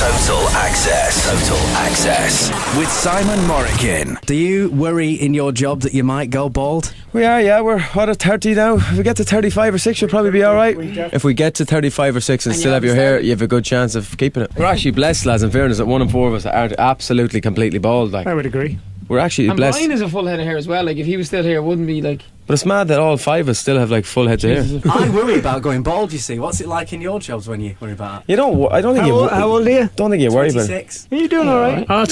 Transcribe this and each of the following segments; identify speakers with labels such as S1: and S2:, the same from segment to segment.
S1: Total Access. Total Access with Simon Morrigan.
S2: Do you worry in your job that you might go bald?
S3: We are, yeah. We're at 30 now. If we get to 35 or 6, you'll probably be alright. If we get to 35 or 6 and still have your hair, you have a good chance of keeping it. We're actually blessed, lads, in fairness, that 1 in 4 of us aren't absolutely completely bald. Like,
S4: I would agree.
S3: We're actually
S5: and
S3: blessed.
S5: Brian has a full head of hair as well. Like, if he was still here, it wouldn't be like...
S3: But it's mad that all 5 of us still have like full heads of hair.
S2: I worry about going bald, you see. What's it like in your jobs when you worry about that?
S3: You don't. I don't think
S4: How old are you?
S3: Don't think you worry about it.
S2: 26.
S4: Are you doing alright?
S6: I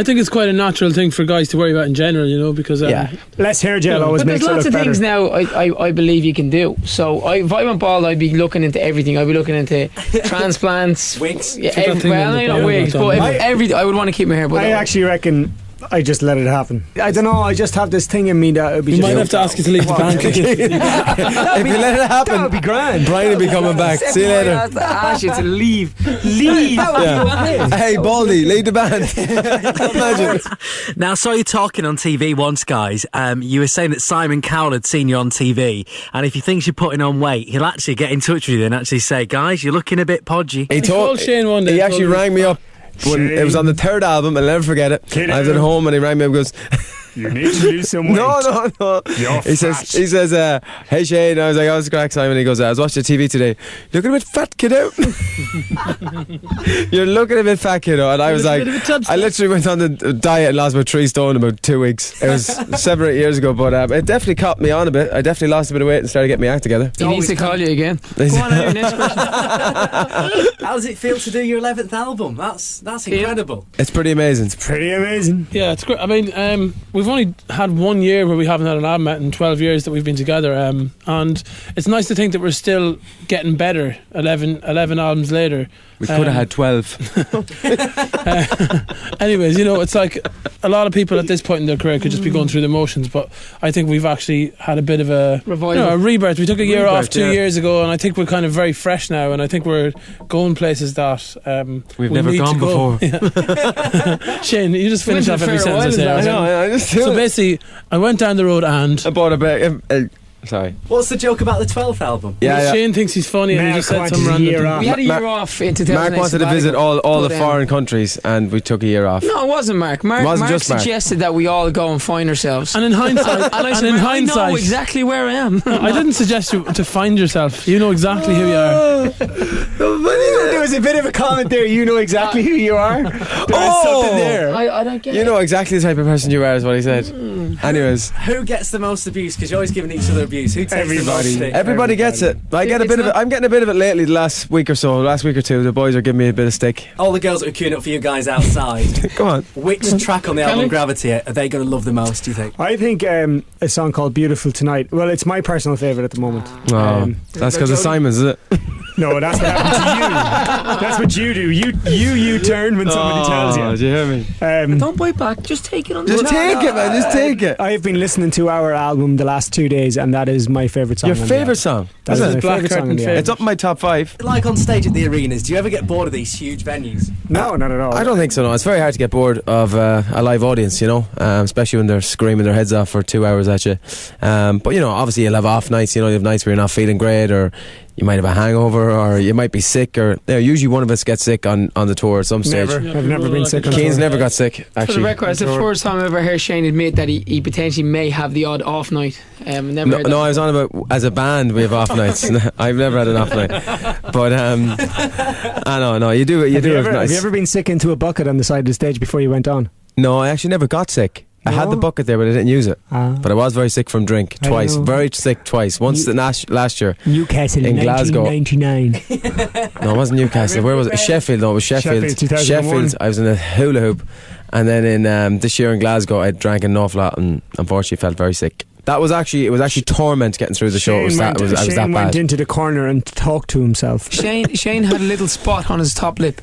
S6: think it's quite a natural thing for guys to worry about in general, you know, because
S4: less hair gel always
S5: but
S4: makes
S5: there's
S4: it
S5: lots
S4: look
S5: of
S4: better.
S5: things now I believe you can do. So if I went bald, I'd be looking into everything. I'd be looking into transplants,
S2: wigs.
S5: Yeah,
S6: Put that thing on the
S5: not
S6: bottom
S5: wigs,
S6: of
S5: but
S6: that.
S5: I would want to keep my hair. But
S4: I actually reckon I just let it happen. I don't know, I just have this thing in me that it would be
S6: We
S4: just...
S6: might have to ask you to leave the band.
S3: If you let it happen,
S4: That would be grand.
S3: Brian will be coming back. See you later.
S5: I have to ask you to leave. Leave.
S3: Hey, Baldy, lead the band. Imagine.
S2: Now, I saw you talking on TV once, guys. You were saying that Simon Cowell had seen you on TV, and if he thinks you're putting on weight, he'll actually get in touch with you and actually say, guys, you're looking a bit podgy.
S3: He
S6: told Shane one day.
S3: He actually rang me up when it was on the 3rd album. I'll never forget it. I was at home and he rang me up and goes,
S4: You need to lose some weight.
S3: No. He says, hey Shane. I was like, how's the crack, Simon? He goes, I was watching TV today. Looking a bit fat, kiddo. You're looking a bit fat, kiddo. And I was like, I literally went on the diet and lost about 3 stone in about 2 weeks. It was 7 or 8 years ago, but it definitely caught me on a bit. I definitely lost a bit of weight and started getting my act together.
S5: He needs to call you again. Go on, your next question.
S2: How does it feel to do your 11th album? That's incredible.
S3: It's pretty amazing.
S4: Pretty amazing.
S6: Yeah, it's great. I mean, we've only had 1 year where we haven't had an album out in 12 years that we've been together, and it's nice to think that we're still getting better 11 albums later.
S3: We could have had 12.
S6: Anyways, you know, it's like a lot of people at this point in their career could just be going through the motions, but I think we've actually had a bit of a
S5: revival,
S6: a rebirth. We took a year off 2
S3: yeah.
S6: years ago, and I think we're kind of very fresh now, and I think we're going places that
S3: we've
S6: we
S3: never
S6: need
S3: gone
S6: to go.
S3: before.
S6: Yeah. Shane, you just finish off every sentence there.
S3: I know, I just
S6: So basically, I went down the road and
S3: I bought a bag. Sorry.
S2: What's the joke about the 12th album?
S3: Yeah.
S6: Shane thinks he's funny and he just said some random thing.
S5: We had a year off in 2008.
S3: Mark wanted to visit all the foreign countries and we took a year off.
S5: No, it wasn't Mark. Mark suggested that we all go and find ourselves.
S6: And in hindsight,
S5: and I said, I know exactly where I am.
S6: I didn't suggest you to find yourself. You know exactly who you are.
S4: There was a bit of a comment there. You know exactly who you are. There's something there.
S5: I don't get it.
S3: You know exactly the type of person you are, is what he said. Anyways,
S2: who gets the most abuse? Because you're always giving each other abuse. Who takes the most stick?
S3: Everybody gets it. I get a bit of it. I'm getting a bit of it lately. The last week or two, the boys are giving me a bit of stick.
S2: All the girls that are queuing up for you guys outside.
S3: Come on.
S2: Which track on the album Gravity are they going to love the most, do you think?
S4: I think a song called Beautiful Tonight. Well, it's my personal favourite at the moment.
S3: That's because of Simon's, is it?
S4: No, that's what happened to you. That's what you do. You turn when somebody tells you.
S3: Do you hear me?
S5: Don't bite back. Just take it on the
S3: Just take it, man. Just take it.
S4: I have been listening to our album the last 2 days, and that is my favourite song.
S3: Your favourite song?
S4: That is my favourite song on the album.
S3: It's up in my top 5.
S2: Like on stage at the arenas, do you ever get bored of these huge venues?
S4: No, not at all.
S3: I don't think so, no. It's very hard to get bored of a live audience, you know, especially when they're screaming their heads off for 2 hours at you. But, you know, obviously you'll have off nights, you know, you have nights where you're not feeling great, or you might have a hangover, or you might be sick, or usually one of us gets sick on the tour at some stage.
S4: I've never been sick on
S3: Keane's
S4: tour.
S3: never got sick, actually.
S5: For the record, it's the first time I've ever heard Shane admit that he potentially may have the odd off night. Never heard that.
S3: I was on about as a band we have off nights. I've never had an off night, but I know you do it.
S4: Have you
S3: nice.
S4: ever been sick into a bucket on the side of the stage before you went on?
S3: No, I actually never got sick. I had the bucket there, but I didn't use it. But I was very sick from drink twice. Very sick twice. Once last year,
S4: Newcastle
S3: in Glasgow.
S4: 1999.
S3: No, it wasn't Newcastle. Where was it? Sheffield. No, it was Sheffield.
S4: 2001.
S3: I was in a hula hoop, and then in this year in Glasgow, I drank an awful lot, and unfortunately felt very sick. It was actually torment getting through the show. I was that
S4: Shane
S3: bad.
S4: went into the corner and talked to himself.
S5: Shane had a little spot on his top lip,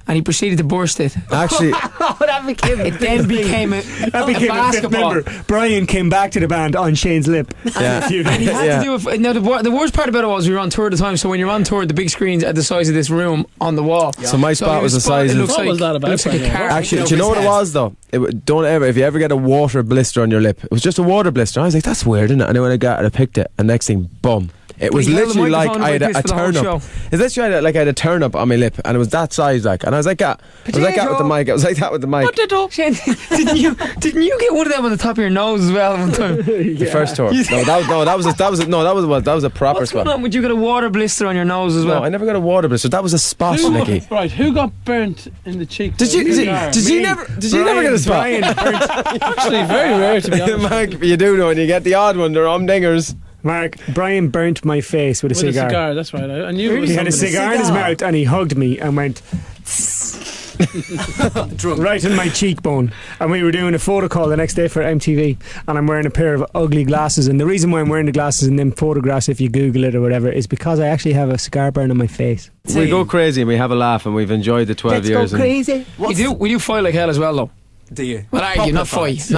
S5: and he proceeded to burst it.
S3: Actually,
S5: it then became a basketball.
S4: Remember, Brian came back to the band on Shane's lip.
S5: And he had to do it. Now the worst part about it was we were on tour at the time. So when you're on tour, the big screens are the size of this room on the wall.
S3: So my spot was the size of.
S6: What was that about?
S5: It looks like a car.
S3: Actually, do you know what it was though? If you ever get a water blister on your lip, it was just a water blister. I was like, that's weird, isn't it? And then when I picked it, and next thing, boom. It was
S5: You held the
S3: literally like
S5: microphone
S3: I had
S5: like
S3: a
S5: this for the whole
S3: turnip.
S5: show.
S3: It's literally like I had a turnip on my lip, and it was that size, like, and I was like that. I was like that with the mic. I was like that with the mic.
S5: Shane, didn't you get one of them on the top of your nose as well one time?
S3: The first tour. That was a proper
S5: What's
S3: spot.
S5: going on? Would you get a water blister on your nose as well?
S3: No, I never got a water blister. That was a spot, Nicky.
S6: Right, who got burnt in the cheek?
S3: Did you never get a spot?
S6: Actually, very rare to be honest.
S3: Mark, you do know, and you get the odd one. They're dingers.
S4: Mark, Brian burnt my face with a
S6: With
S4: cigar.
S6: a cigar, that's right. I knew it was
S4: He had a
S6: something.
S4: cigar in his mouth and he hugged me and went right in my cheekbone. And we were doing a photo call the next day for MTV, and I'm wearing a pair of ugly glasses. And the reason why I'm wearing the glasses in them photographs, if you Google it or whatever, is because I actually have a cigar burn on my face.
S3: We go crazy and we have a laugh, and we've enjoyed the 12 years.
S4: crazy.
S5: We do fight like hell as well, though.
S2: Do you?
S5: Well, argue, not fight.
S6: He's a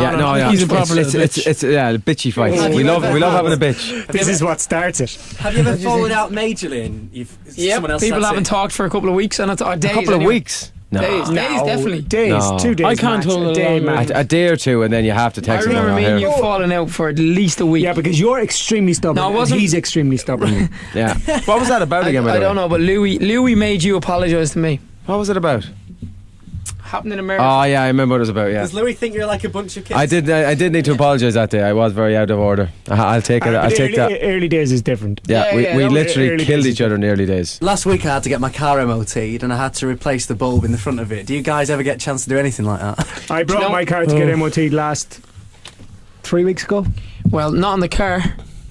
S6: proper little bitch.
S3: It's bitchy fights.
S2: Have
S3: We
S2: you
S3: love
S2: ever
S3: having a
S2: had-
S3: bitch.
S4: This is what starts it.
S2: Have you ever fallen out majorly and someone else
S5: people
S2: that's
S5: haven't
S2: it?
S5: talked for a couple of weeks, and it's or days.
S3: A couple of
S5: anyway.
S3: weeks. No.
S5: Days, definitely.
S4: Days,
S3: No.
S4: 2 days.
S6: I can't
S4: max.
S6: hold
S4: a
S6: it
S4: day,
S6: on,
S4: max.
S3: A day or two, and then you have to
S5: I
S3: text me.
S5: remember me and you falling out for at least a week.
S4: Yeah, because you're extremely stubborn.
S5: No, I
S4: and
S5: wasn't.
S4: He's extremely stubborn.
S3: Yeah. What was that about again? By
S5: I
S3: the
S5: don't
S3: way?
S5: know, but Louis made you apologise to me.
S3: What was it about?
S5: Happened in America.
S3: Oh yeah, I remember what it was about. Yeah.
S2: Does Louis think you're like a bunch of kids?
S3: I did need to apologise that day. I was very out of order. I'll take it. I'll take that.
S4: Early days is different.
S3: Yeah,
S5: Yeah,
S3: we
S5: no,
S3: literally
S4: early
S3: killed
S4: days
S3: each other in the early days.
S2: Last week I had to get my car MOT'd and I had to replace the bulb in the front of it. Do you guys ever get a chance to do anything like that?
S4: I brought
S5: No.
S4: my car to get MOT'd last 3 weeks ago.
S5: Well, not on the car,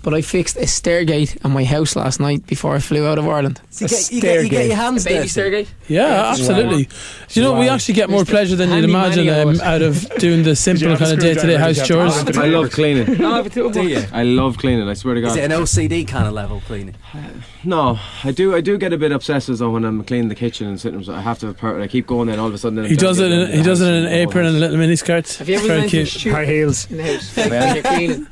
S5: but I fixed a stairgate on my house last night before I flew out of Ireland.
S2: So you get your hands
S5: A baby
S2: dirty.
S5: stairgate?
S6: Yeah, absolutely. You know, we actually get more pleasure than you'd
S5: Handyman
S6: imagine
S5: he was.
S6: out of doing the simple
S4: have a
S6: kind of day-to-day
S4: screwdriver?
S6: house
S4: Did you
S6: chores.
S4: have to-
S3: I love cleaning.
S5: No, I have a toolbox.
S2: Do you?
S3: I love cleaning. I swear to
S2: Is
S3: God.
S2: it an OCD kind of level cleaning?
S3: No, I do get a bit obsessive though when I'm cleaning the kitchen and sitting. I have to. I keep going, then all of a sudden.
S6: He does it in an apron and a little mini skirt.
S5: Have you ever
S6: Very
S5: been to
S6: cute.
S5: shoot
S4: High heels.
S5: in the house? When you're cleaning.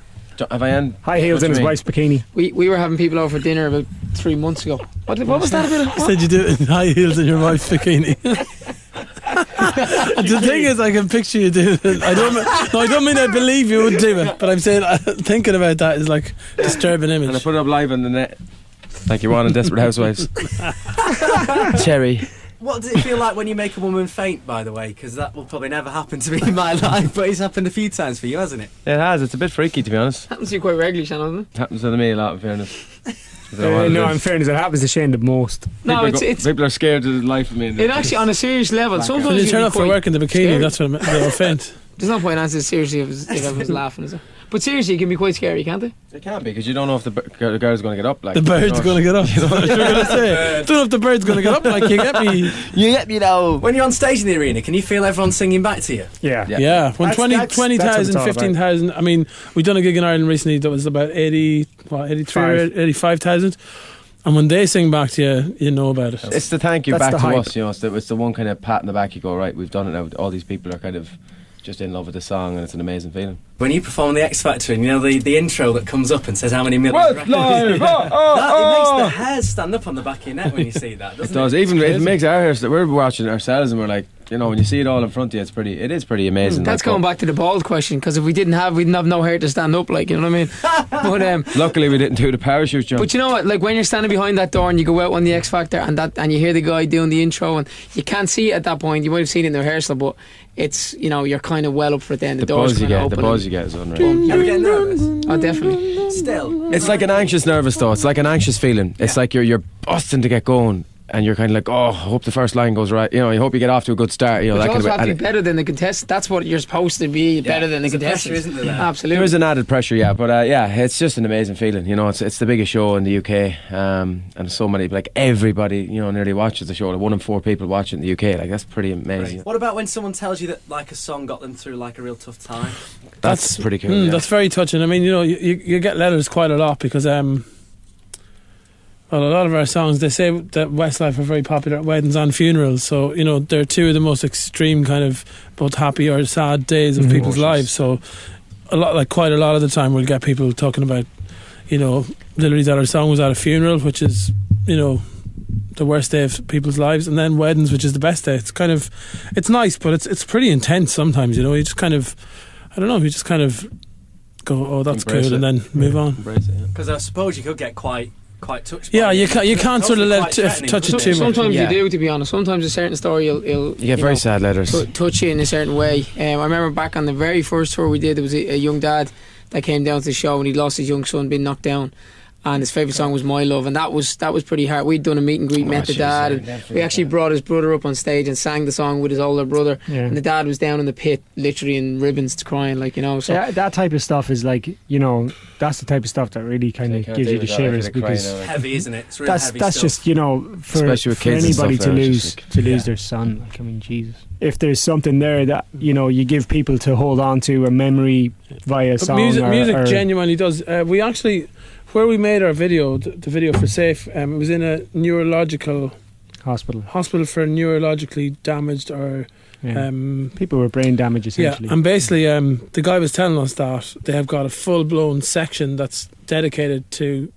S3: Have I an
S4: High heels
S3: What
S4: in
S3: do
S4: his
S3: you mean?
S4: wife's bikini.
S5: We were having people over for dinner about 3 months ago. What was that about?
S6: I said you do it in high heels in your wife's bikini. The thing is, I can picture you doing it. I don't mean I believe you would do it, but I'm saying thinking about that is like disturbing
S3: And I
S6: image.
S3: put it up live on the net. Like you want in Desperate Housewives. Cherry.
S2: What does it feel like when you make a woman faint, by the way? Because that will probably never happen to me in my life, but it's happened a few times for you, hasn't it?
S3: It has. It's a bit freaky, to be honest.
S5: Happens to you quite regularly, Shannon, doesn't it?
S3: Happens to me a lot, in fairness. I don't know what it
S4: No,
S3: is.
S4: in fairness, it happens to Shane the most.
S5: No,
S3: People people are scared of the life of me.
S5: it actually, on a serious level, sometimes
S6: When you
S5: you'll
S6: turn
S5: be
S6: up for
S5: quite
S6: work in the bikini,
S5: scary.
S6: that's what they'll faint.
S5: There's no point answering seriously if everyone's laughing. Is there? But seriously, it can be quite scary, can't it?
S3: It can't be because you don't know if the girl's going to get up. Like
S6: The bird's going to get up. You know what you're going to say? Don't know if the bird's going to get up. Like you get me.
S3: You get me though.
S2: When you're on stage in the arena, can you feel everyone singing back to you?
S4: Yeah.
S3: Yeah.
S6: Yeah, when
S4: That's-
S6: 20,000,
S4: that's what it's all about.
S6: 15,000. I mean, we done a gig in Ireland recently that was about 83 or 85,000. And when they sing back to you, you know about it.
S3: It's the thank you
S4: That's
S3: back
S4: the
S3: to
S4: hype.
S3: us, you know. It's the one kind of pat in the back. You go, right, we've done it now. All these people are kind of just in love with the song, and it's an amazing feeling.
S2: When you perform the X Factor, and you know the intro that comes up and says how many million records.
S3: Westlife!
S2: It makes the hairs stand up on the back of your neck when you see that,
S3: It
S2: doesn't
S3: does. Even it makes our hair. We're watching ourselves, and we're like, you know, when you see it all in front of you, it is pretty amazing.
S5: That's
S3: like,
S5: going back to the bald question, because if we didn't have, we'd have no hair to stand up, like, you know what I mean? But
S3: Luckily, we didn't do the parachute jump.
S5: But you know what? Like when you're standing behind that door and you go out on the X Factor and you hear the guy doing the intro and you can't see it at that point. You might have seen it in the rehearsal, but it's, you know, you're kind of well up for it then. The door's
S3: buzz you
S5: kind of
S3: get,
S5: open.
S3: the buzz you get is unreal.
S2: You ever get nervous?
S5: Oh, definitely.
S2: Still.
S3: It's like an anxious nervous though. It's like an anxious feeling. It's like you're busting to get going, and you're kind of like, oh, I hope the first line goes right. You know, you hope you get off to a good start. You know,
S5: But
S3: that
S5: you
S3: kind
S5: also
S3: of.
S5: have to
S3: and
S5: be better than the contestant. That's what you're supposed to be, better than the
S2: There's a
S5: contestant.
S2: pressure, isn't there?
S5: Absolutely.
S3: there is an added pressure, yeah, but yeah, it's just an amazing feeling. You know, it's the biggest show in the UK, and so many, like everybody, you know, nearly watches the show. Like 1 in 4 people watch it in the UK. Like that's pretty amazing.
S2: What about when someone tells you that like a song got them through like a real tough time?
S3: That's pretty cool. Yeah.
S6: That's very touching. I mean, you know, you get letters quite a lot because well, a lot of our songs, they say that Westlife are very popular at weddings and funerals. So, you know, they're two of the most extreme kind of both happy or sad days of people's lives. So, quite a lot of the time, we'll get people talking about, you know, literally that our song was at a funeral, which is, you know, the worst day of people's lives, and then weddings, which is the best day. It's kind of, it's nice, but it's pretty intense sometimes. You know, you just kind of, I don't know, you just kind of go, oh, that's
S3: Embrace
S6: cool,
S3: it.
S6: and then move on.
S3: Embrace it, yeah.
S2: Because I suppose you could get quite quite touched.
S6: Yeah,
S2: by
S6: you
S2: it.
S6: can't sort of let it
S2: Threatening.
S6: touch it too much.
S5: Sometimes
S3: Yeah.
S5: you do, to be honest. Sometimes a certain story
S3: You get very sad letters.
S5: touch you in a certain way. I remember back on the very first tour we did, there was a young dad that came down to the show and he'd lost his young son, been knocked down, and his favourite song was My Love, and that was pretty hard. We'd done a meet and greet, met the dad, and we actually brought his brother up on stage and sang the song with his older brother, and the dad was down in the pit literally in ribbons crying, like, you know. So
S4: yeah, that type of stuff is like, you know, that's the type of stuff that really kind of gives you the shivers, because
S2: Heavy, isn't it? It's real
S4: that's
S2: heavy
S4: that's
S2: stuff.
S4: just, you know, for
S3: Especially with
S4: for
S3: kids and
S4: anybody
S3: stuff
S4: to
S3: there, it's
S4: lose
S3: just like-
S4: lose their son. Like, I mean, Jesus, if there's something there that, you know, you give people to hold on to, a memory via
S6: But
S4: song,
S6: music
S4: or
S6: genuinely does. We actually, where we made our video, the video for Safe, it was in a neurological
S4: hospital.
S6: hospital for neurologically damaged or
S4: Yeah. People with brain damage,
S6: yeah,
S4: essentially.
S6: and basically the guy was telling us that they have got a full-blown section that's dedicated to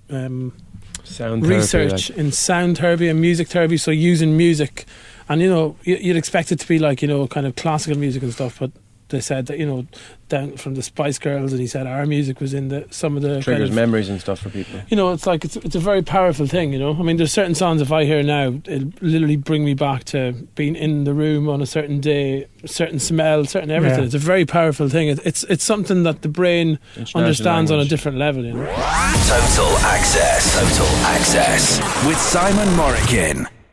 S3: Sound therapy,
S6: research
S3: like.
S6: in sound therapy and music therapy, so using music. And, you know, you'd expect it to be like, you know, kind of classical music and stuff, but they said that, you know, down from the Spice Girls, and he said our music was in some of the
S3: Triggers
S6: kind of,
S3: memories and stuff for people.
S6: you know, it's like it's a very powerful thing, you know. I mean, there's certain songs if I hear now, it'll literally bring me back to being in the room on a certain day, certain smell, certain everything.
S4: Yeah.
S6: It's a very powerful thing. It's something that the brain understands on a different level, you know.
S1: Total Access with Simon Morrigan.